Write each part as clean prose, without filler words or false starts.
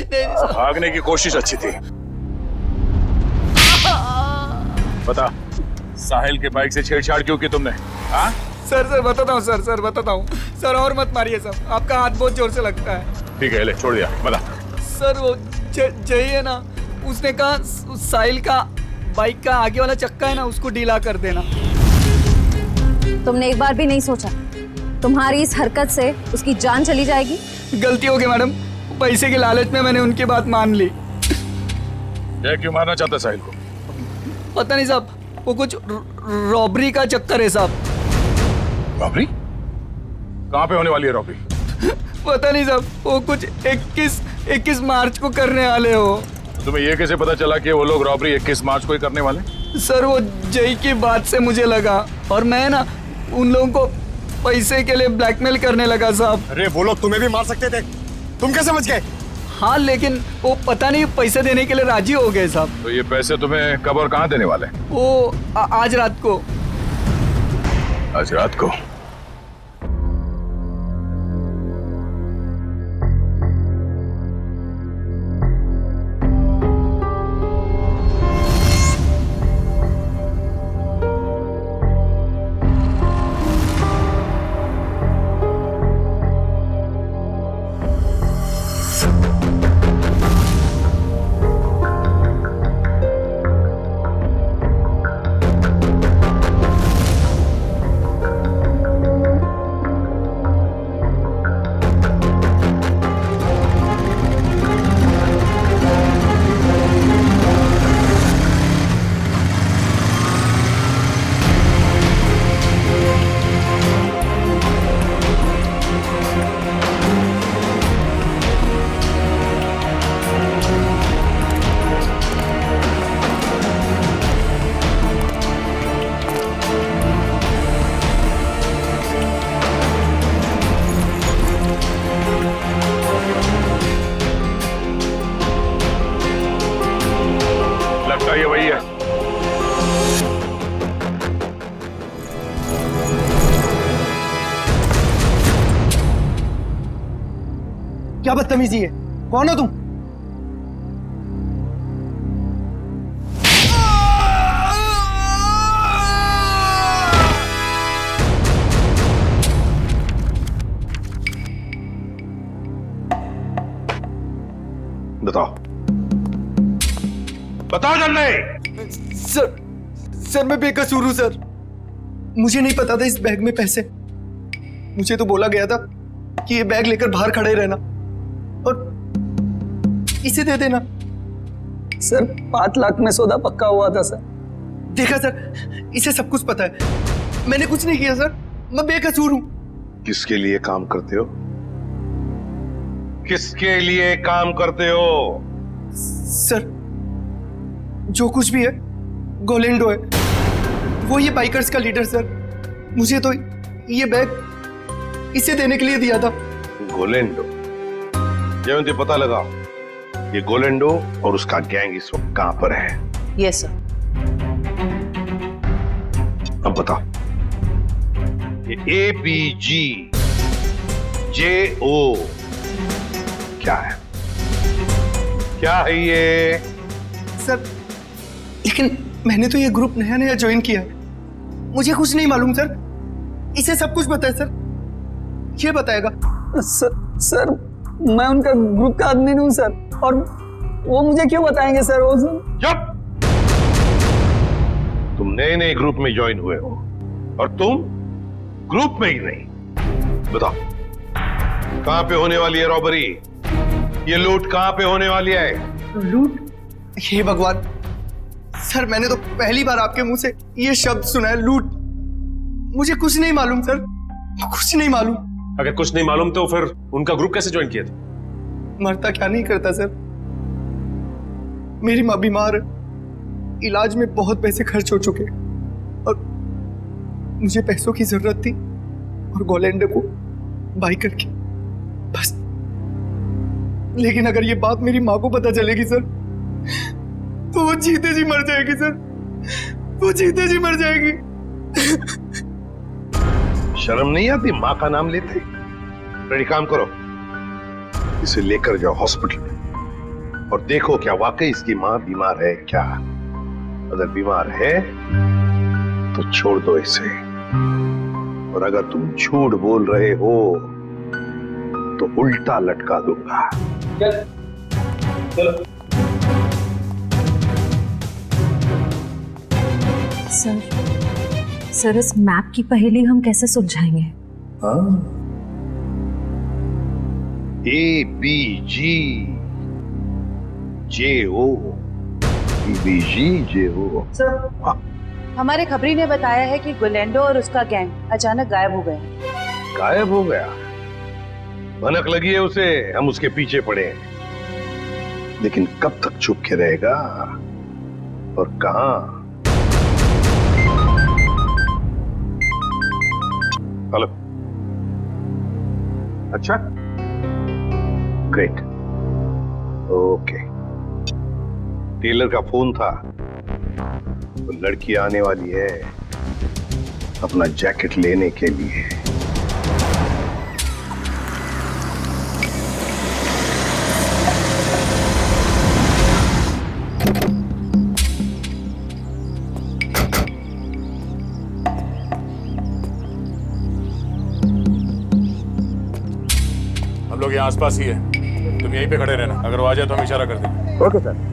भागने की कोशिश अच्छी थी। बता, साहिल के बाइक से छेड़छाड़ क्यों की तुमने? हाँ? सर बताता हूँ सर बताता हूँ सर, और मत मारिए सर, आपका हाथ बहुत जोर से लगता है। ठीक है, ले छोड़ दिया, बता। सर वो जय है ना, उसने कहा साहिल का बाइक का आगे वाला चक्का है ना, उसको ढीला कर देना। तुमने एक बार भी नहीं सोचा तुम्हारी इस हरकत से उसकी जान चली जाएगी? गलती हो गई मैडम, पैसे के लालच में मैंने उनकी बात मान ली। ये क्यों मारना चाहता है साहिल को? पता नहीं साहब, वो कुछ रॉबरी का चक्कर है साहब। रॉबरी? कहाँ पे होने वाली है रॉबरी? पता नहीं साहब, वो कुछ 21 मार्च को करने वाले हो। तुम्हें ये कैसे पता चला कि वो लोग रॉबरी 21 मार्च को ही करने वाले? सर वो जय की बात से मुझे लगा, और मैं ना उन लोगों को पैसे के लिए ब्लैकमेल करने लगा साहब। अरे वो लोग तुम्हें भी मार सकते थे, तुम कैसे बच गए? हाँ लेकिन वो पता नहीं पैसे देने के लिए राजी हो गए साहब। तो ये पैसे तुम्हें कब और कहाँ देने वाले? वो आज रात को। आज रात को? ये वही है। क्या बदतमीजी है? कौन हो तुम? बताओ, बताओ जल्दी। सर मैं बेकसूर हूं सर, मुझे नहीं पता था इस बैग में पैसे। मुझे तो बोला गया था कि ये बैग लेकर बाहर खड़े रहना और इसे दे देना। सर 5 लाख में सौदा पक्का हुआ था सर। देखा सर, इसे सब कुछ पता है, मैंने कुछ नहीं किया सर, मैं बेकसूर हूं। किसके लिए काम करते हो? किसके लिए काम करते हो? सर जो कुछ भी है गोलेंडो है, वो ये बाइकर्स का लीडर सर। मुझे तो ये बैग इसे देने के लिए दिया था। गोलेंडो? जयवंती पता लगा ये गोलेंडो और उसका गैंग इस वक्त कहां पर है? Yes sir. अब बता, ये ABGJO क्या है? क्या है ये? सर लेकिन मैंने तो ये ग्रुप नया ज्वाइन किया है, मुझे कुछ नहीं मालूम सर। इसे सब कुछ पता है सर, ये बताएगा। सर मैं उनका ग्रुप का आदमी नहीं हूं सर, और वो मुझे क्यों बताएंगे सर? वो चुप! तुम नए ग्रुप में ज्वाइन हुए हो और तुम ग्रुप में ही नहीं। बताओ, कहां पे होने वाली है रॉबरी? ये लूट कहां पे होने वाली है? लूट? हे भगवान सर, मैंने तो पहली बार आपके मुंह से ये शब्द सुना है, लूट। मुझे कुछ नहीं मालूम सर, कुछ नहीं मालूम। अगर कुछ नहीं मालूम तो फिर उनका ग्रुप कैसे ज्वाइन किया था? मरता क्या नहीं करता सर। मेरी माँ बीमार है, इलाज में बहुत पैसे खर्च हो चुके और मुझे पैसों की जरूरत थी और गोलेंडो को बाई करके बस। लेकिन अगर ये बात मेरी माँ को पता चलेगी सर, तो वो जीते जी मर जाएगी सर, वो जीते जी मर जाएगी। शर्म नहीं आती माँ का नाम लेते? रेडी, काम करो, इसे लेकर जाओ हॉस्पिटल में और देखो क्या वाकई इसकी मां बीमार है क्या। अगर बीमार है तो छोड़ दो इसे, और अगर तुम झूठ बोल रहे हो तो उल्टा लटका दूंगा। चलो। सर इस मैप की पहेली हम कैसे सुलझाएंगे? ABGJO। हमारे खबरी ने बताया है कि गुलेंडो और उसका गैंग अचानक गायब हो गया। गायब हो गया? भनक लगी है उसे, हम उसके पीछे पड़े हैं, लेकिन कब तक छुप के रहेगा और कहां? हेलो। अच्छा, ग्रेट, ओके। टेलर का फोन था, तो लड़की आने वाली है अपना जैकेट लेने के लिए। हम लोग यहाँ आसपास ही है, तुम यहीं पे खड़े रहना, अगर वो आ जाए तो हम इशारा कर देंगे। Okay sir.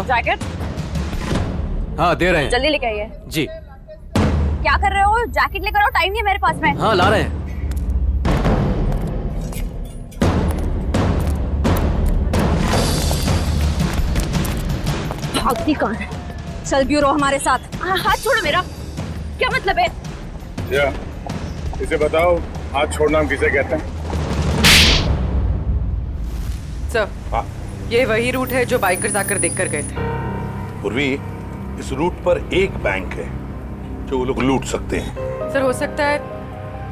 जैकेट? हाँ दे रहे हैं। जल्दी लेके आइए। जी। क्या कर रहे हो? जैकेट लेकर आओ, टाइम नहीं है मेरे पास में। हाँ ला रहे हैं। भागती कौन है? चल ब्यूरो हमारे साथ। हाथ छोड़ो मेरा, क्या मतलब है? इसे बताओ, हाथ छोड़ना हम किसे कहते हैं? सर, ये वही रूट है जो बाइकर्स आकर देखकर गए थे। पूर्वी, इस रूट पर एक बैंक है जो वो लोग लूट सकते हैं। सर हो सकता है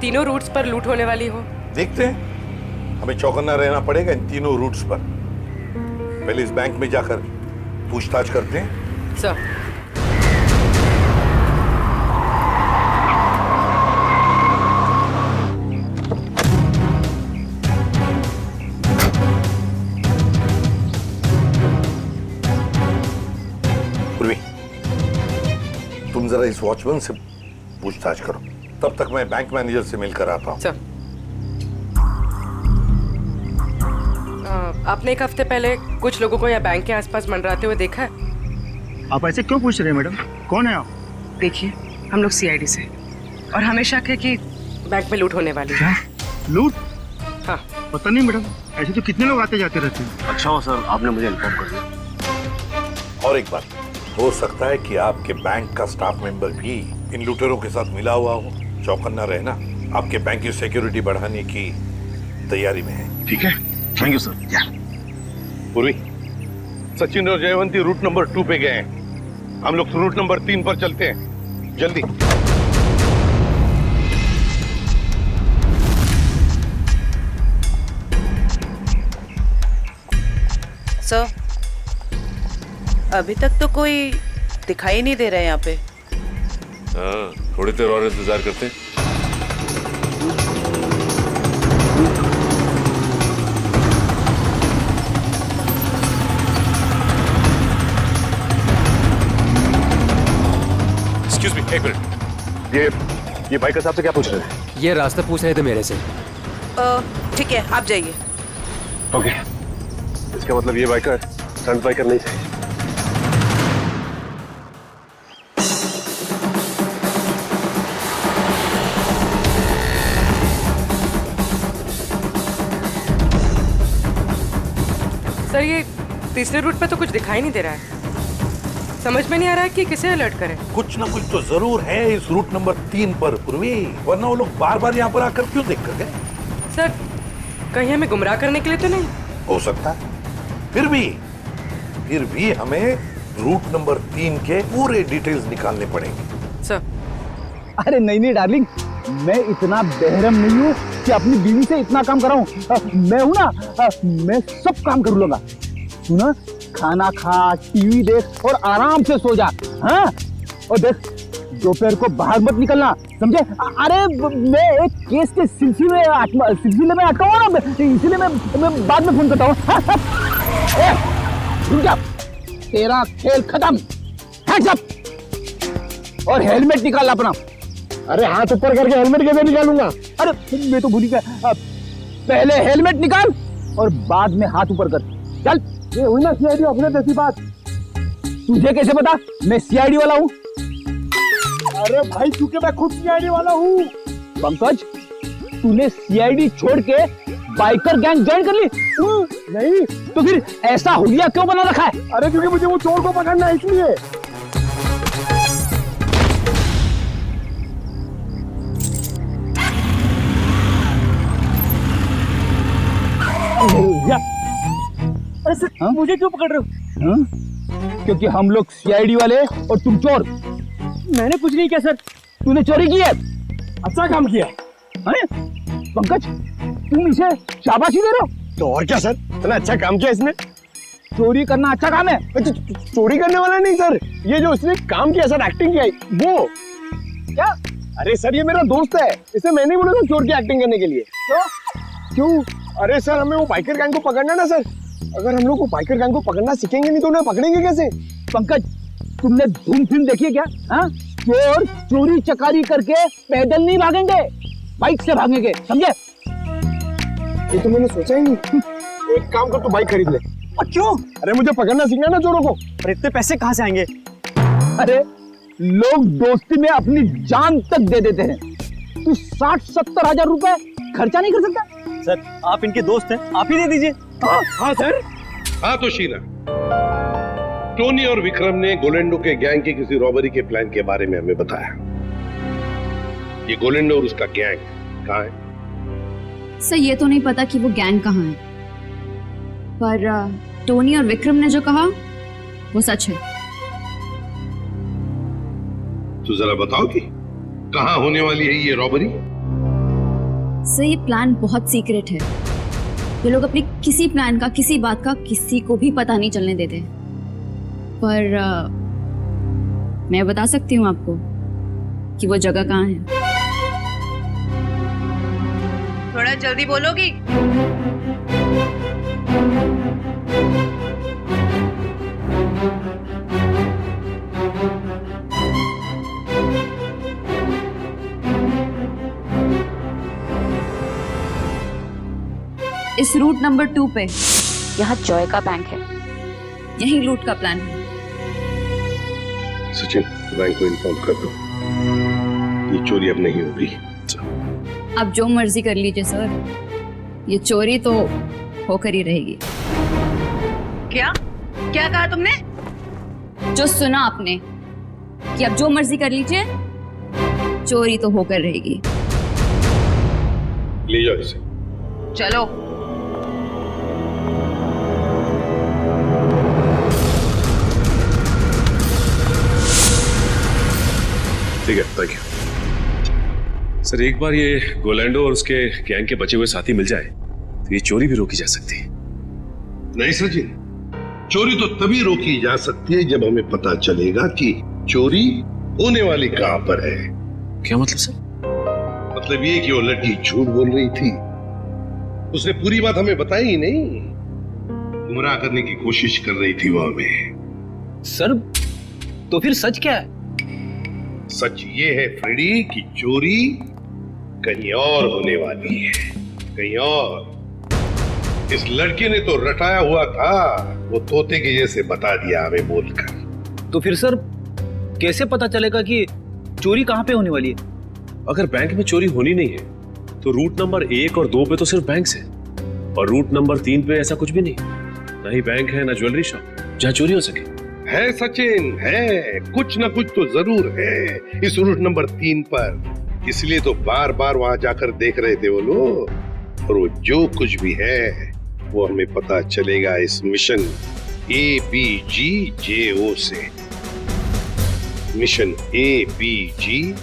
तीनों रूट्स पर लूट होने वाली हो। देखते हैं, हमें चौकन्ना रहना पड़ेगा इन तीनों रूट्स पर। पहले इस बैंक में जाकर पूछताछ करते हैं। सर। तुम जरा इस वॉचमैन से पूछताछ करो, तब तक मैं बैंक मैनेजर से मिलकर आता हूँ। सर, आपने एक हफ्ते पहले कुछ लोगों को यहाँ बैंक के आसपास मंडराते हुए देखा है? आप ऐसे क्यों पूछ रहे हैं मैडम? कौन है आप? देखिए, हम लोग सीआईडी से, और हमें शक है कि बैंक में लूट होने वाली है। लूट? हाँ। पता नहीं मैडम, ऐसे तो कितने लोग आते जाते रहते हैं। अच्छा हो सर, आपने मुझे इन्फॉर्म कर दिया। और एक बात, हो सकता है कि आपके बैंक का स्टाफ मेंबर भी इन लूटेरों के साथ मिला हुआ हो। चौकन्ना रहना, आपके बैंक की सिक्योरिटी बढ़ाने की तैयारी में है। ठीक है, थैंक यू सर। पूर्वी, सचिन और जयवंती रूट नंबर 2 पे गए हैं, हम लोग रूट नंबर 3 पर चलते हैं, जल्दी। सर, अभी तक तो कोई दिखाई नहीं दे रहा है यहाँ पे। हाँ, थोड़ी देर और इंतजार करते हैं। एक्सक्यूज मी, एक मिनट। ये बाइकर साहब से क्या पूछ रहे हैं? ये रास्ता पूछ रहे थे मेरे से। ठीक है, आप जाइए। ओके, इसका मतलब ये बाइकर स्टंट बाइकर नहीं थे। सर ये तीसरे रूट पे तो कुछ दिखाई नहीं दे रहा है। समझ में नहीं आ रहा है कि किसे अलर्ट करें। कुछ ना कुछ तो जरूर है इस रूट नंबर 3 पर पूर्वी, वरना वो लोग बार बार यहाँ पर आकर क्यों देख कर गए? सर कहीं हमें गुमराह करने के लिए तो नहीं? हो सकता है, फिर भी हमें रूट नंबर 3 के पूरे डिटेल्स निकालने पड़ेंगे। सर अरे नहीं डार्लिंग, मैं इतना बेहरम नहीं हूँ कि अपनी बीवी से इतना काम कराऊं। मैं हूं ना, मैं सब काम कर लूंगा। सुना, खाना खा, टीवी देख और आराम से सो जा। हाँ, और देख दोपहर को बाहर मत निकलना, समझे? अरे मैं एक केस के सिलसिले में अटका हुआ ना, इसलिए मैं बाद में फोन करता हूँ। रुक जा, तेरा खेल खत्म। हैंड्स अप और हेलमेट निकाल अपना। अरे हाथ ऊपर करके हेलमेट कैसे निकालूंगा? अरे मैं तो भूल गया, पहले हेलमेट निकाल और बाद में हाथ ऊपर कर। चल, ये हुई ना सीआईडी ऑफिसर जैसी बात। तुझे कैसे पता मैं सीआईडी वाला हूँ? अरे भाई, क्योंकि मैं खुद सीआईडी वाला हूँ। पंकज, तूने सीआईडी छोड़ के बाइकर गैंग ज्वाइन कर ली? नहीं। तो फिर ऐसा हुलिया क्यों बना रखा है? अरे क्योंकि मुझे वो चोर को पकड़ना है, इसलिए। अरे सर, मुझे क्यों पकड़ रहे हो? क्योंकि हम लोग सीआईडी वाले और तुम चोर। मैंने कुछ नहीं किया सर। तूने चोरी की है। अच्छा काम किया है। पंकज, तुम इसे शाबाशी दे रहे हो? तो और क्या सर, इतना अच्छा काम किया इसने। चोरी करना अच्छा काम है? चोरी करने वाला नहीं सर, ये जो इसने काम किया सर, एक्टिंग किया वो। क्या? अरे सर, ये मेरा दोस्त है, इसे मैंने बोला था चोर की एक्टिंग करने के लिए। क्यों? अरे सर, हमें वो बाइकर गैंग को पकड़ना ना सर। अगर हम लोग वो बाइकर गैंग को पकड़ना सीखेंगे नहीं तो उन्हें पकड़ेंगे कैसे? पंकज, तुमने धूम फिल्म देखी है क्या? हाँ, चोर चोरी चकारी करके पैदल नहीं भागेंगे, बाइक से भागेंगे, समझे? ये तो मैंने सोचा ही नहीं। एक काम कर, तू बाइक खरीद ले। क्यों? अरे मुझे पकड़ना सीखना ना चोरों को। अरे इतने पैसे कहाँ से आएंगे? अरे लोग दोस्ती में अपनी जान तक दे देते हैं, तू 60-70 हजार रुपए खर्चा नहीं कर सकता? सर, आप इनके दोस्त हैं, आप ही दे दीजिए। हाँ सर। हाँ तो शीला, टोनी और विक्रम ने गोलेंडो के गैंग की किसी रॉबरी के प्लान के बारे में हमें बताया। ये गोलेंडो और उसका गैंग कहाँ है? सर ये तो नहीं पता कि वो गैंग कहाँ है, पर टोनी और विक्रम ने जो कहा वो सच है। तो जरा बताओ कि कहाँ होने वाली है ये रॉबरी? सर ये प्लान बहुत सीक्रेट है। ये लोग अपने किसी प्लान का, किसी बात का किसी को भी पता नहीं चलने देते। पर मैं बता सकती हूँ आपको कि वो जगह कहाँ है। थोड़ा जल्दी बोलोगी? इस रूट नंबर 2 पे यहाँ जॉय का बैंक है। यही लूट का प्लान है। सचिन, बैंक को इन्फॉर्म कर दो, ये चोरी अब नहीं होगी। आप जो मर्जी कर लीजिए सर, ये चोरी तो होकर ही रहेगी। क्या क्या कहा तुमने? जो सुना आपने कि आप जो मर्जी कर लीजिए, चोरी तो होकर रहेगी। ले जाओ इसे। चलो। ठीक है, थैंक यू। सर, एक बार ये गोलैंडो और उसके गैंग के बचे हुए साथी मिल जाए तो ये चोरी भी रोकी जा सकती है। नहीं सचिन, चोरी तो तभी रोकी जा सकती है जब हमें पता चलेगा कि चोरी होने वाली कहां पर है। क्या मतलब सर? मतलब ये कि वो लड़की झूठ बोल रही थी, उसने पूरी बात हमें बताई ही नहीं, गुमराह करने की कोशिश कर रही थी वो हमें। सर, तो फिर सच क्या है? सच ये है फ्रेडी कि चोरी कहीं और होने वाली है, कहीं और। इस लड़के ने तो रटाया हुआ था, वो तोते के जैसे बता दिया हमें बोलकर। तो फिर सर कैसे पता चलेगा कि चोरी कहाँ पे होने वाली है? अगर बैंक में चोरी होनी नहीं है तो रूट नंबर 1 और 2 पे तो सिर्फ बैंक है, और रूट नंबर 3 पे ऐसा कुछ भी नहीं। ना ही बैंक है ना ज्वेलरी शॉप जहाँ चोरी हो सके। है सचिन, है कुछ ना कुछ तो जरूर है इस रूट नंबर 3 पर। इसलिए तो बार बार वहां जाकर देख रहे थे वो लोग। और वो जो कुछ भी है वो हमें पता चलेगा इस मिशन ABGJO से। Mission ABGJO।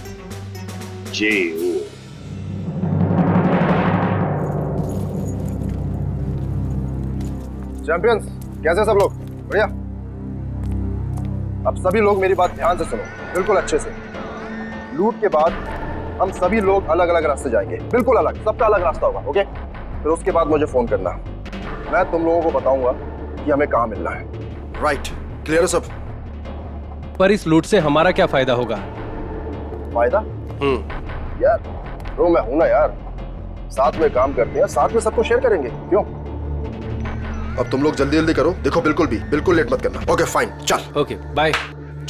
चैंपियंस, कैसे सब लोग? बढ़िया। अब सभी लोग मेरी बात ध्यान से सुनो, बिल्कुल अच्छे से। लूट के बाद हम सभी लोग अलग अलग रास्ते जाएंगे, बिल्कुल अलग, सबका अलग रास्ता होगा, ओके? फिर उसके बाद मुझे फोन करना, मैं तुम लोगों को बताऊंगा कि हमें कहाँ मिलना है। राइट, क्लियर है सब? पर इस लूट से हमारा क्या फायदा होगा? फायदा? यार ब्रो, मैं हूं ना यार, साथ में काम करते हैं, साथ में सबको शेयर करेंगे, क्यों? अब तुम लोग जल्दी जल्दी करो, देखो बिल्कुल लेट मत करना। ओके फाइन, चल। Okay bye.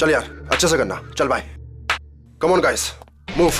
चल यार, अच्छे से करना, चल bye. Come on guys, move.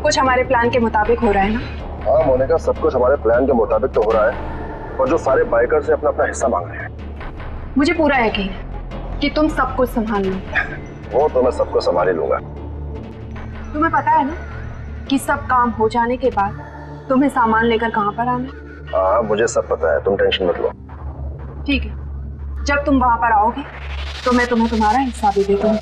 कुछ हमारे प्लान के मुताबिक हो रहा है ना? हाँ मोनिका, सब कुछ हमारे प्लान के मुताबिक तो हो रहा है, और जो सारे बाइकर से अपना अपना हिस्सा मांग रहे हैं। मुझे पूरा यकीन है कि तुम सब कुछ संभाल लो। वो तो मैं सबको संभाल ही लूंगा। तुम्हें पता है ना कि सब काम हो जाने के बाद तुम्हें सामान लेकर कहाँ पर आना? हाँ मुझे सब पता है, तुम टेंशन मत लो। ठीक है, जब तुम वहां पर आओगे तो मैं तुम्हें तुम्हारा हिस्सा भी दे दूंगी।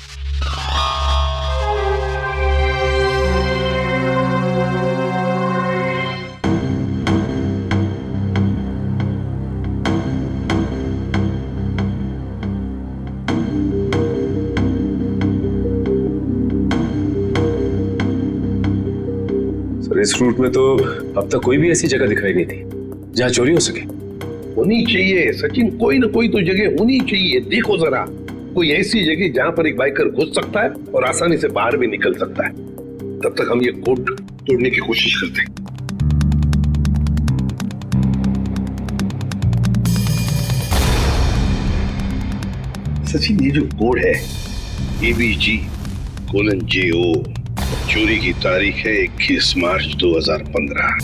इस रूट में तो अब तक कोई भी ऐसी जगह दिखाई नहीं थी जहाँ चोरी हो सके। होनी चाहिए सचिन, कोई ना कोई तो जगह होनी चाहिए। देखो जरा, कोई ऐसी जगह जहाँ पर एक बाइकर घुस सकता है और आसानी से बाहर भी निकल सकता है। तब तक हम ये कोड तोड़ने की कोशिश करते हैं। सचिन, ये जो कोड है ABG:JO, चोरी की तारीख है 21 मार्च 2015।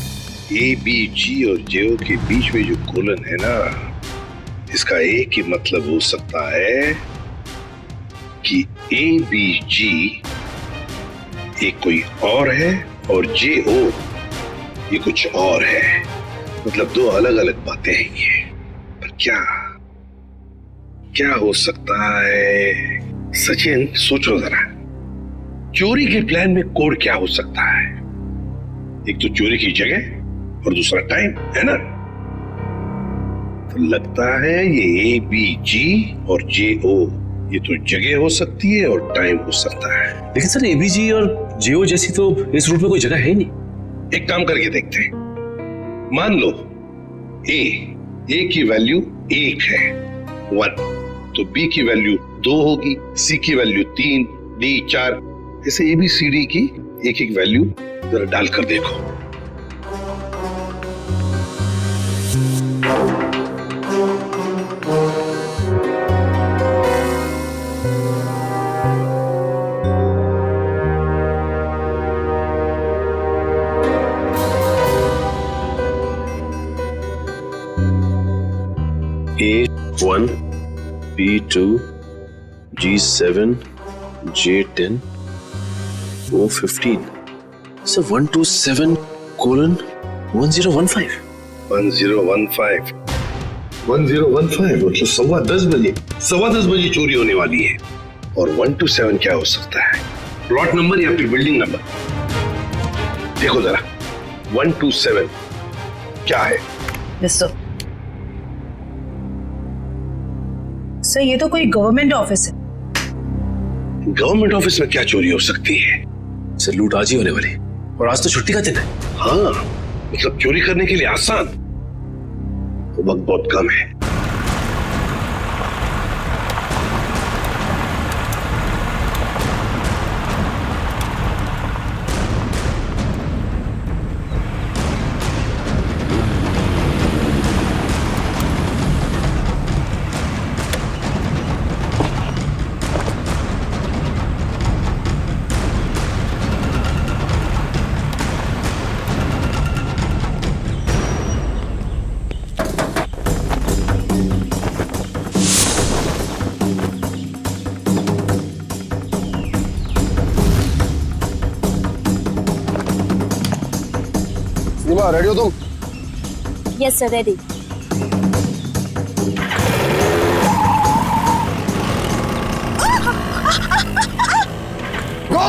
ABG और JO के बीच में जो कोलन है ना, इसका एक ही मतलब हो सकता है कि ABG एक कोई और है और JO ये कुछ और है। मतलब दो अलग अलग बातें हैं ये। पर क्या हो सकता है? सचिन सोचो जरा, चोरी के प्लान में कोड क्या हो सकता है? एक तो चोरी की जगह और दूसरा टाइम, है ना? तो लगता है ये ABG और JO ये तो जगह हो सकती है और टाइम हो सकता है। लेकिन सर, ABG और JO जैसी तो इस रूट में कोई जगह है ही नहीं। एक काम करके देखते हैं। मान लो A की वैल्यू 1 है, 1, तो B की वैल्यू 2 होगी, C की वैल्यू 3, D 4, ऐसे ABCD की एक एक वैल्यू जरा डालकर देखो। A1, B2, G7, J10, O15. So 127:1015. 1015 मतलब 10:15 बजे चोरी होने वाली है। और 127 क्या हो सकता है? प्लॉट नंबर या फिर बिल्डिंग नंबर? देखो जरा, 127 क्या है? सर ये तो कोई गवर्नमेंट ऑफिस है। गवर्नमेंट ऑफिस में क्या चोरी हो सकती है? सर लूट आज ही होने वाली, और आज तो छुट्टी का दिन है। हाँ, मतलब चोरी करने के लिए आसान, तो वक्त बहुत कम है। सीमा रेडी हो तुम? Yes sir, ready. गो!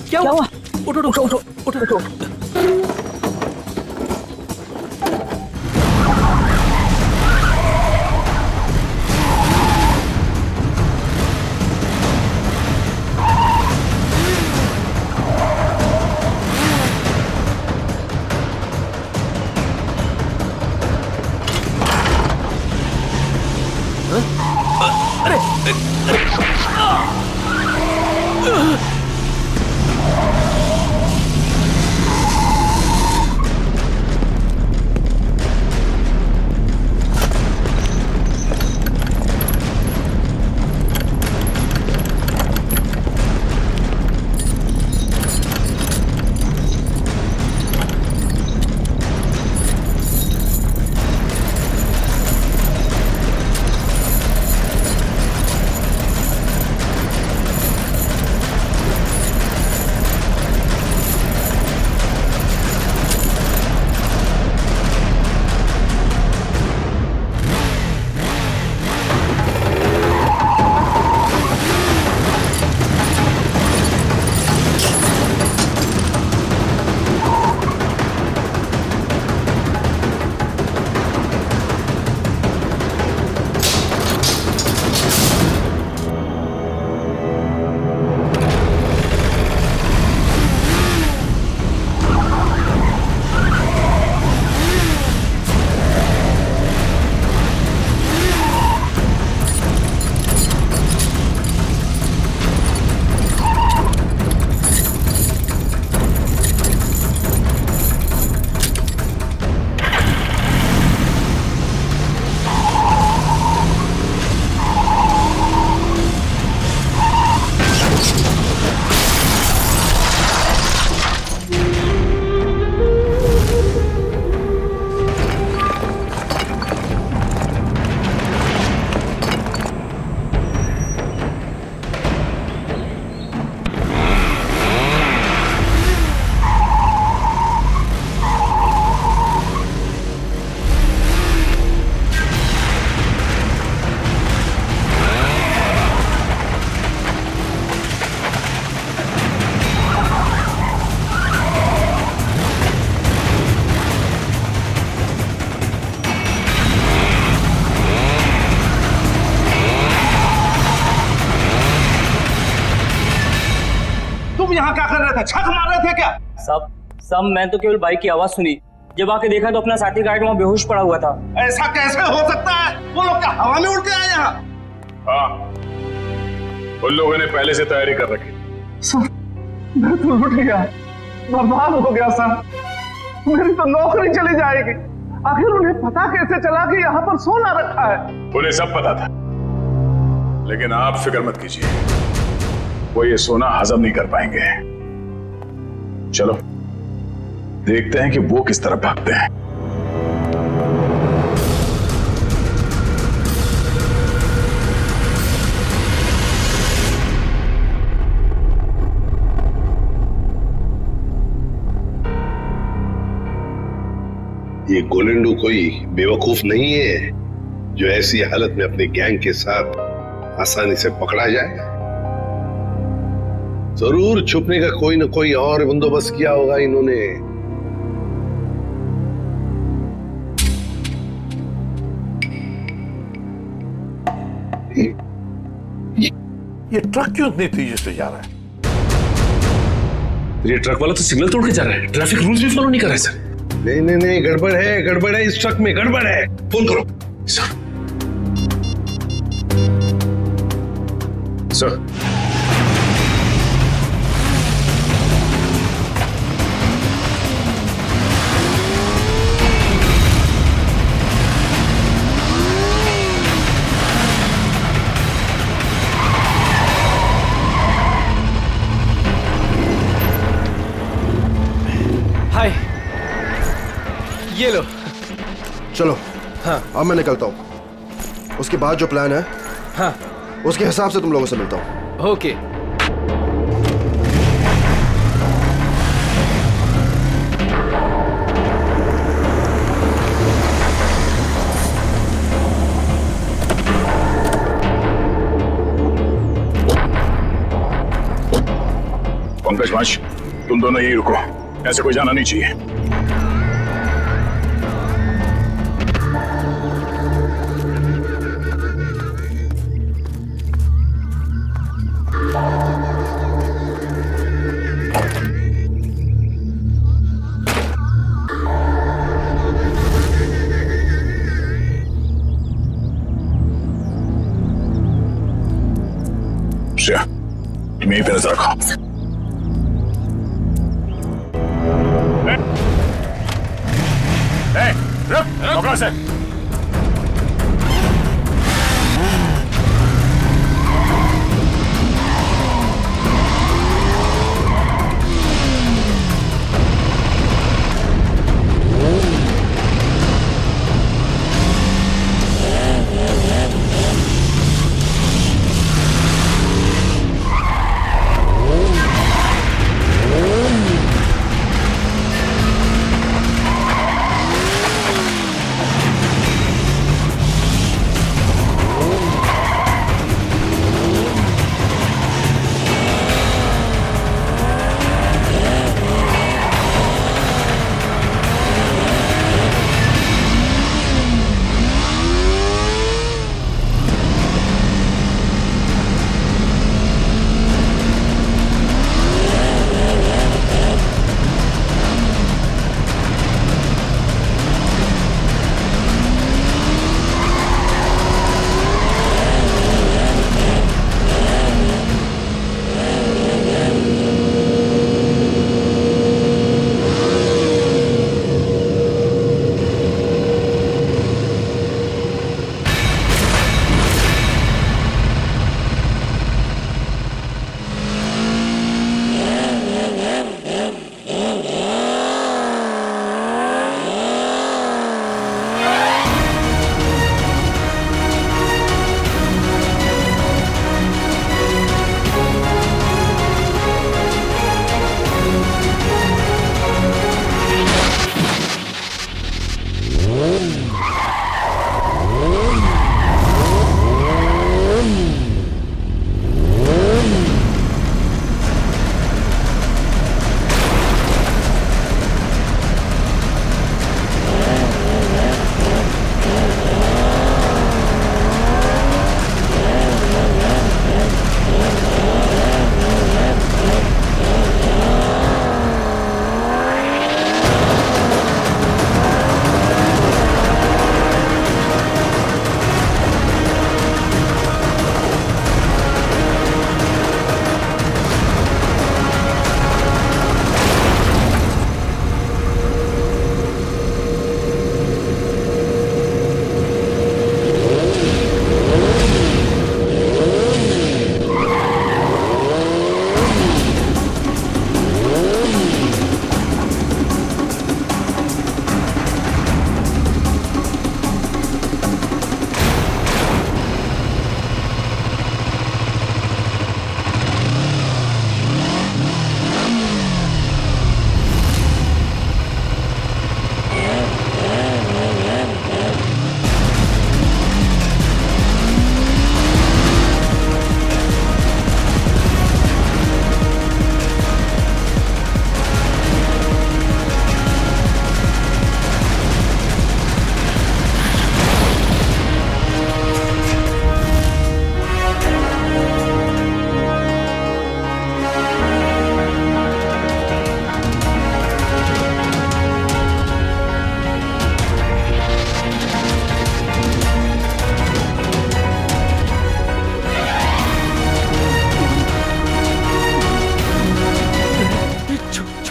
क्या हुआ? उठो उठो उठो उठो उठो। यहाँ क्या कर रहे थे? छक मार रहे थे क्या? सब मैं तो केवल बाइक की आवाज सुनी, जब आके देखा तो अपना साथी गार्ड वहाँ बेहोश पड़ा हुआ था। ऐसा कैसे हो सकता है? वो लोग क्या हवा में उड़ के आए यहाँ? हाँ, उन लोगों ने पहले से तैयारी कर रखी। सर, मैं तो लुट गया, बर्बाद हो गया सर, मेरी तो नौकरी चली जाएगी। आखिर उन्हें पता कैसे चला कि यहाँ पर सोना रखा है? उन्हें सब पता था, लेकिन आप फिक्र मत कीजिए, वो ये सोना हजम नहीं कर पाएंगे। चलो देखते हैं कि वो किस तरफ भागते हैं। ये गोलेंडू कोई बेवकूफ नहीं है, जो ऐसी हालत में अपने गैंग के साथ आसानी से पकड़ा जाए? जरूर छुपने का कोई ना कोई और बंदोबस्त किया होगा इन्होंने। ये ट्रक क्यों इतनी तेजी से जा रहा है? ये ट्रक वाला तो सिग्नल तोड़ के जा रहा है, ट्रैफिक रूल्स भी फॉलो नहीं कर रहा है सर। नहीं नहीं नहीं, गड़बड़ है इस ट्रक में, गड़बड़ है। फोन करो सर। सर हाय, ये लो। चलो हाँ। अब मैं निकलता हूँ। उसके बाद जो प्लान है, हाँ, उसके हिसाब से तुम लोगों से मिलता हूँ। ओके। पंकज माश, तुम दोनों यहीं रुको, ऐसे कोई जाना नहीं चाहिए। श्रेया, तुम यहीं पे नजर रखो। पकड़ो से।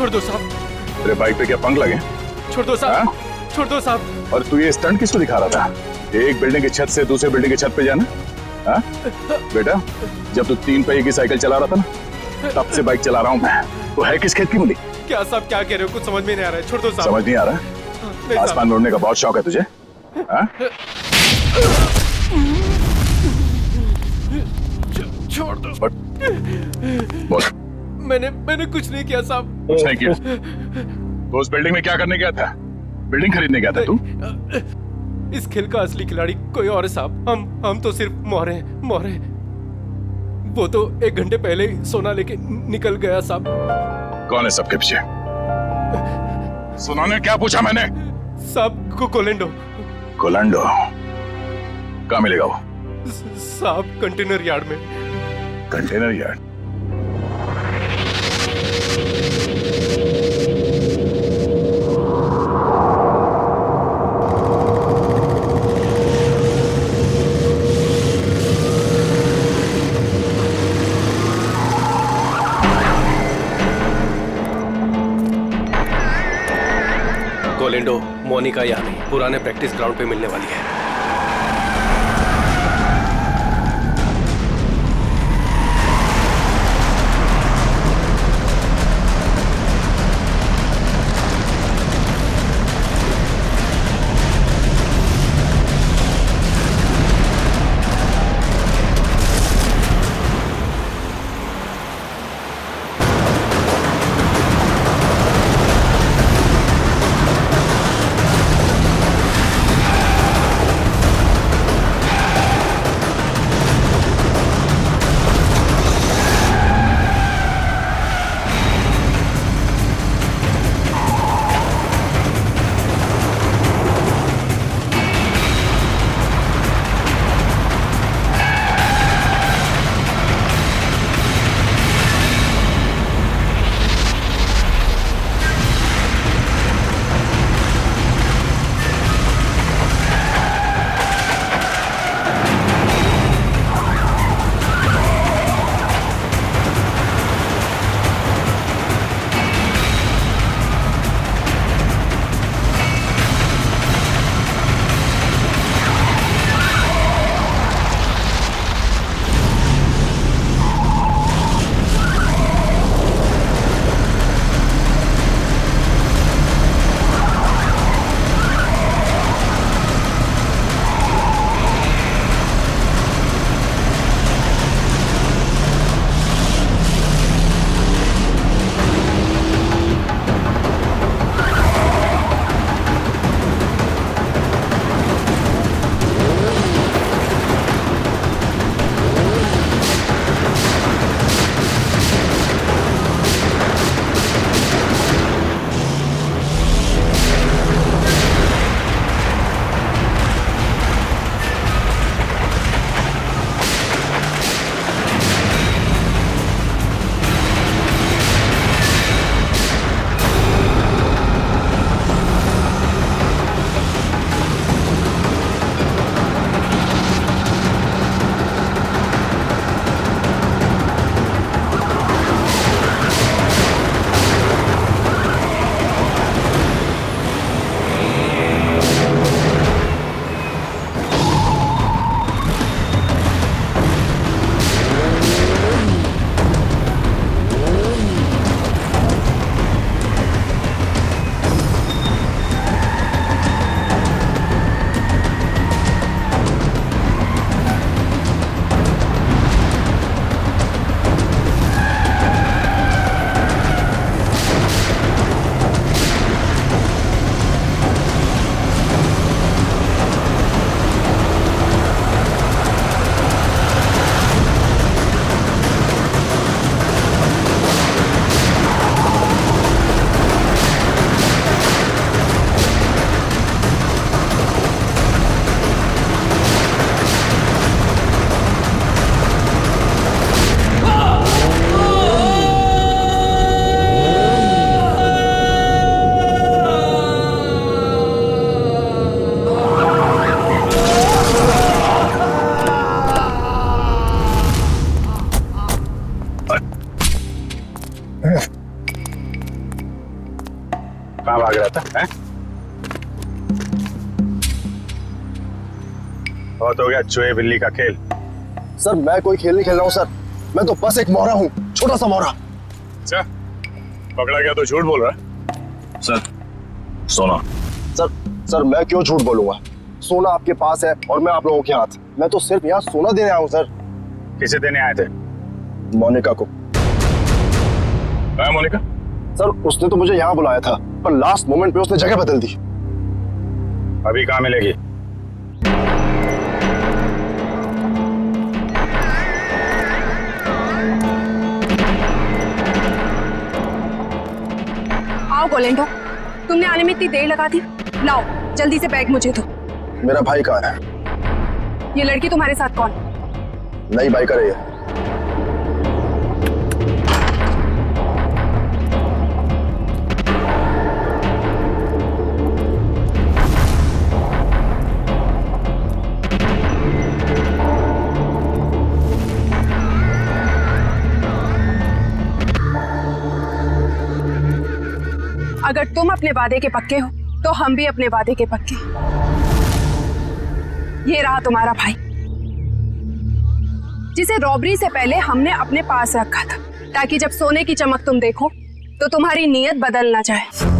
छोड़ दो साहब, तेरे बाइक पे क्या पंख लगे? छोड़ दो साहब, छोड़ दो साहब। और तू ये स्टंट किसको दिखा रहा था? एक बिल्डिंग की छत से दूसरे बिल्डिंग की छत पे जाना? हाँ? बेटा, जब तू 3 पहिए की साइकिल चला रहा था ना, तब से बाइक चला रहा हूँ मैं। तो है किस खेत की मुली? क्या साहब क्या कह रहे हो? कुछ समझ में नहीं आ रहा है। छोड़ दो साहब। समझ नहीं आ रहा? नहीं साहब। आसमान में उड़ने का बहुत शौक है तुझे? हाँ? छोड़ दो। बोल। मैंने कुछ नहीं किया साहब। कुछ नहीं किया? तो उस बिल्डिंग में क्या करने गया था? बिल्डिंग खरीदने गया था तू? इस खेल का असली खिलाड़ी कोई और है साहब। हम तो सिर्फ मोहरे हैं, मोहरे। वो तो 1 घंटे पहले ही सोना लेके निकल गया साहब। कौन है सबके पीछे? सुना ने क्या पूछा मैंने? साहब कोलेंडो। कोलेंडो? कहाँ मिलेगा वो? साहब कंटेनर यार्ड में। Container yard? कोलेंडो मोनिका यहाँ नहीं, पुराने प्रैक्टिस ग्राउंड पे मिलने वाली है। था है? बहुत हो गया चूहे बिल्ली का खेल। सर मैं कोई खेल नहीं खेल रहा हूँ सर, मैं तो बस एक मोहरा हूँ, छोटा सा मोहरा। अच्छा, पकड़ा गया तो झूठ बोल रहा है। सर सोना। सर मैं क्यों झूठ बोलूंगा, सोना आपके पास है और मैं आप लोगों के हाथ। मैं तो सिर्फ यहाँ सोना देने आया हूँ सर। किसे देने आए थे? मोनिका को। मोनिका? सर उसने तो मुझे यहाँ बुलाया था, पर लास्ट मोमेंट पे उसने जगह बदल दी। अभी कहाँ मिलेगी? आओ गोलेंडो, तुमने आने में इतनी देर लगा दी। लाओ जल्दी से बैग मुझे दो। मेरा भाई कहाँ है? ये लड़की तुम्हारे साथ कौन? नई बाइकर है ये। अगर तुम अपने वादे के पक्के हो तो हम भी अपने वादे के पक्के। ये रहा तुम्हारा भाई, जिसे रॉबरी से पहले हमने अपने पास रखा था, ताकि जब सोने की चमक तुम देखो तो तुम्हारी नीयत बदल ना जाए।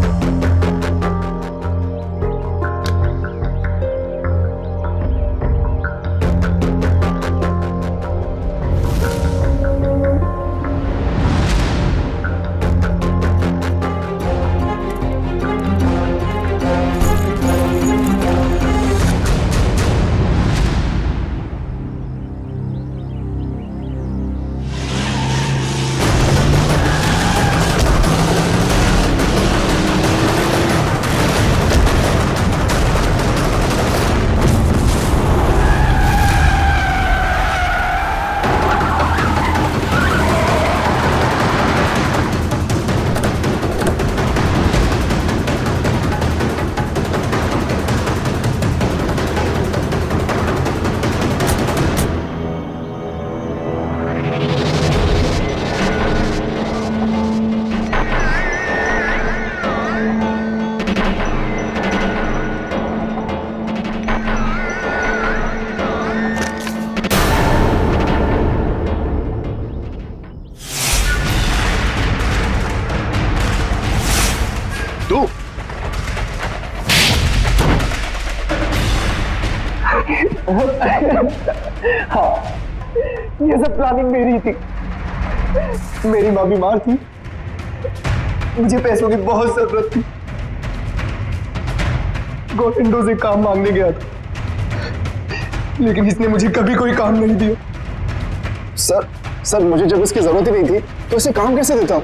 हाँ, ये सब प्लानिंग मेरी थी। मेरी माँ बीमार थी, मुझे पैसों की बहुत जरूरत थी। गोविंदो से काम मांगने गया था, लेकिन इसने मुझे कभी कोई काम नहीं दिया। सर मुझे जब इसकी जरूरत ही नहीं थी तो इसे काम कैसे देता?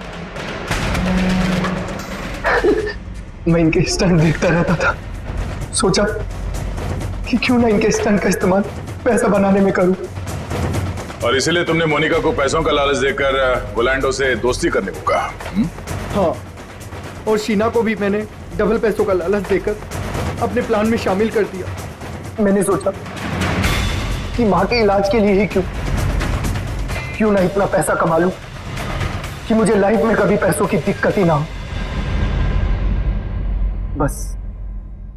मैं इनके स्टंट देखता रहता था, सोचा कि क्यों ना इनके स्टंट का इस्तेमाल पैसा बनाने में करूं। और इसीलिए तुमने मोनिका को पैसों का लालच देकर गोलैंडो से दोस्ती करने को कहा? हाँ, और शीना को भी मैंने डबल पैसों का लालच देकर अपने प्लान में शामिल कर दिया। मैंने सोचा कि माँ के इलाज के लिए ही क्यों ना इतना पैसा कमा लूं कि मुझे लाइफ में कभी पैसों की दिक्कत ही ना हो। बस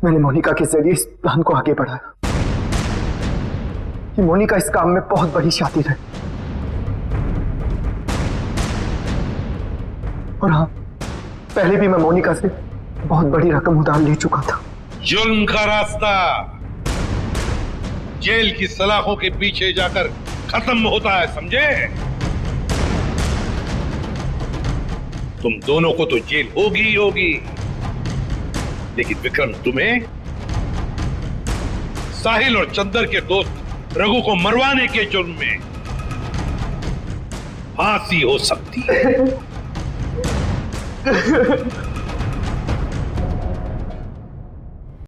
मैंने मोनिका के जरिए इस प्लान को आगे बढ़ाया कि मोनिका इस काम में बहुत बड़ी शातिर है। और हाँ, पहले भी मैं मोनिका से बहुत बड़ी रकम उधार ले चुका था। जुल्म का रास्ता जेल की सलाखों के पीछे जाकर खत्म होता है, समझे? तुम दोनों को तो जेल होगी ही होगी, लेकिन विक्रम, तुम्हें साहिल और चंदर के दोस्त रघु को मरवाने के जुर्म में फांसी हो सकती है।